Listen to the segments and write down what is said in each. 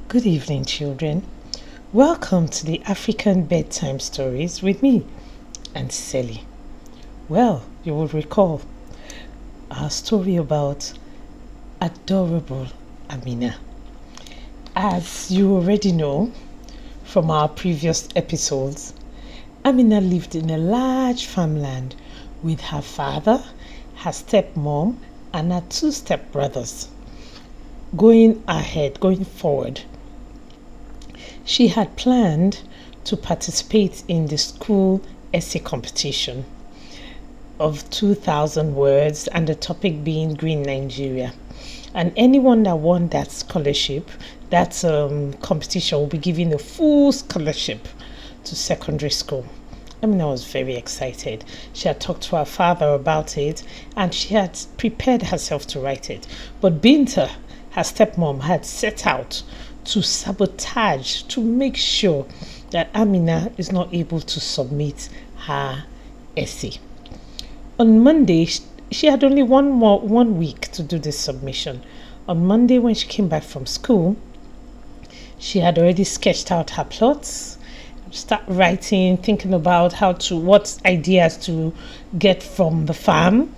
Good evening, children. Welcome to the African Bedtime Stories with me, Aunt Sally. Well, you will recall our story about adorable Amina. As you already know from our previous episodes, Amina lived in a large farmland with her father, her stepmom, and her two stepbrothers. Going forward, she had planned to participate in the school essay competition of 2,000 words and the topic being Green Nigeria. And anyone that won that scholarship, that competition, will be given a full scholarship to secondary school. I was very excited. She had talked to her father about it and she had prepared herself to write it. But Binta, her stepmom, had set out to sabotage, to make sure that Amina is not able to submit her essay. On Monday, she had only one week to do this submission. On Monday, when she came back from school, she had already sketched out her plots, start writing, thinking about what ideas to get from the farm,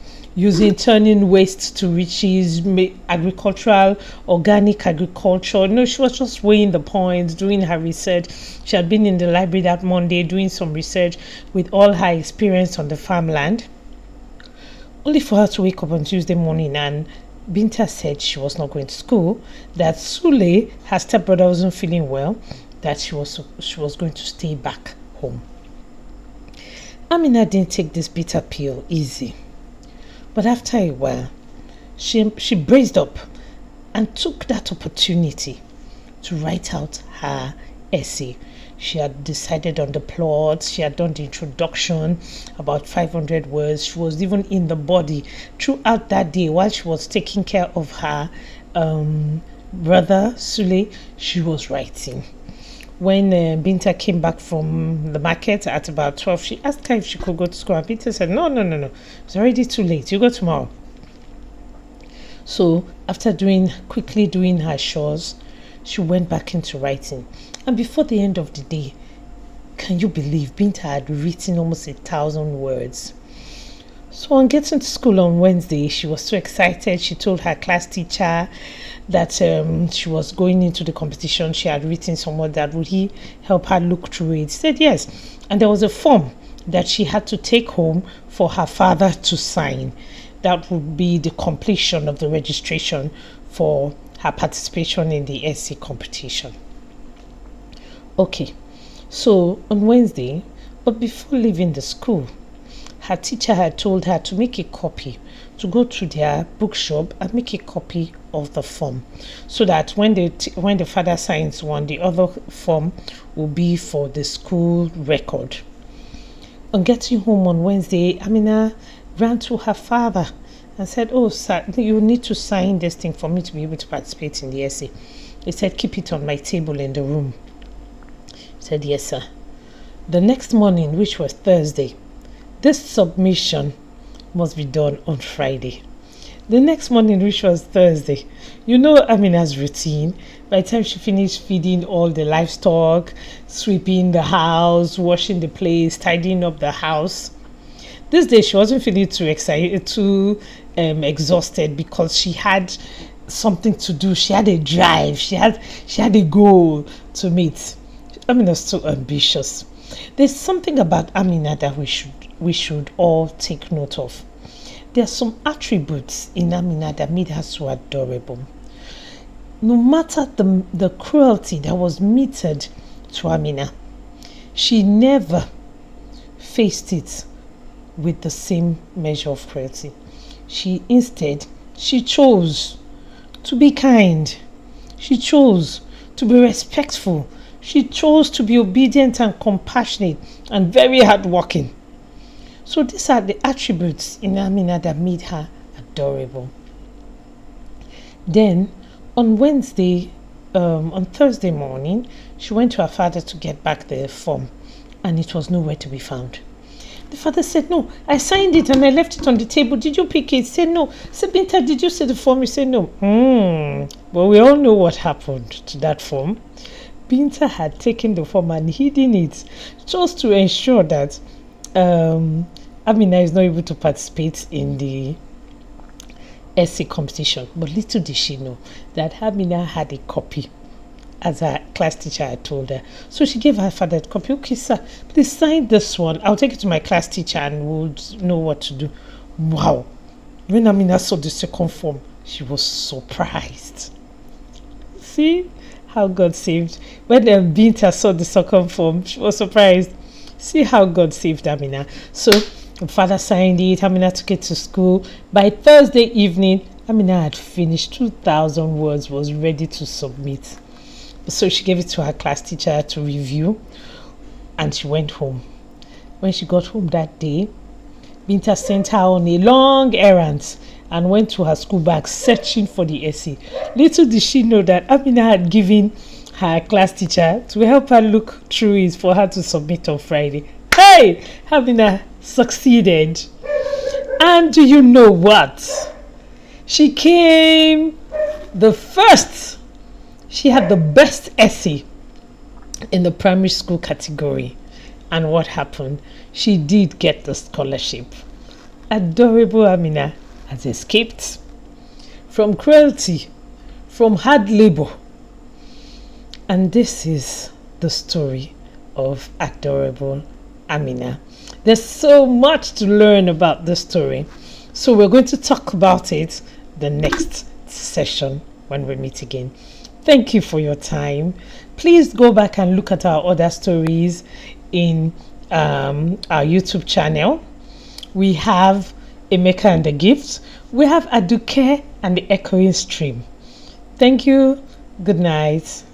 turning waste to riches, agricultural, organic agriculture. No, she was just weighing the points, doing her research. She had been in the library that Monday doing some research with all her experience on the farmland. Only for her to wake up on Tuesday morning and Binta said she was not going to school, that Sule, her stepbrother, wasn't feeling well, that she was going to stay back home. Amina didn't take this bitter pill easy. But after a while, she braced up and took that opportunity to write out her essay. She had decided on the plot, she had done the introduction, about 500 words. She was even in the body throughout that day while she was taking care of her brother, Sule. She was writing. When Binta came back from the market at about 12, she asked her if she could go to school. And Binta said, no. It's already too late. You go tomorrow. So after quickly doing her chores, she went back into writing. And before the end of the day, can you believe Binta had written almost 1,000 words? So on getting to school on Wednesday, she was so excited. She told her class teacher that she was going into the competition. She had written somewhere that would he help her look through it. She said yes. And there was a form that she had to take home for her father to sign. That would be the completion of the registration for her participation in the essay competition. Okay, so on Wednesday, but before leaving the school, her teacher had told her to make a copy, to go to their bookshop and make a copy of the form, so that when the father signs one, the other form will be for the school record. On getting home on Wednesday, Amina ran to her father and said, "Oh, sir, you need to sign this thing for me to be able to participate in the essay." He said, "Keep it on my table in the room." He said, "Yes, sir." The next morning, which was Thursday, this submission must be done on Friday. The next morning, which was Thursday, Amina's routine. By the time she finished feeding all the livestock, sweeping the house, washing the place, tidying up the house, this day she wasn't feeling too exhausted because she had something to do. She had a drive. She had a goal to meet. Amina's so ambitious. There's something about Amina that we should all take note of. There are some attributes in Amina that made her so adorable. No matter the cruelty that was meted to Amina, she never faced it with the same measure of cruelty. She chose to be kind. She chose to be respectful. She chose to be obedient and compassionate and very hardworking. So these are the attributes in Amina that made her adorable. Then on Thursday morning, she went to her father to get back the form and it was nowhere to be found. The father said, no, I signed it and I left it on the table. Did you pick it? He said, no. Said, Binta, did you see the form? He said, no. Well, we all know what happened to that form. Binta had taken the form and hidden it just to ensure that Amina is not able to participate in the essay competition. But little did she know that Amina had a copy, as her class teacher had told her. So she gave her father a copy. Okay, sir, please sign this one. I'll take it to my class teacher and we'll know what to do. Wow. When Amina saw the second form, she was surprised. See how God saved. When Binta saw the second form, she was surprised. See how God saved Amina. So the father signed it. Amina took it to school. By Thursday evening, Amina had finished 2,000 words, was ready to submit. So she gave it to her class teacher to review and she went home. When she got home that day, Binta sent her on a long errand and went to her school bag searching for the essay. Little did she know that Amina had given her class teacher to help her look through it for her to submit on Friday. Hey! Amina succeeded. And do you know what? She came the first. She had the best essay in the primary school category. And what happened? She did get the scholarship. Adorable Amina has escaped from cruelty, from hard labor. And this is the story of adorable Amina. There's so much to learn about this story. So we're going to talk about it the next session when we meet again. Thank you for your time. Please go back and look at our other stories in our YouTube channel. We have Emeka and the Gifts. We have Aduke and the Echoing Stream. Thank you. Good night.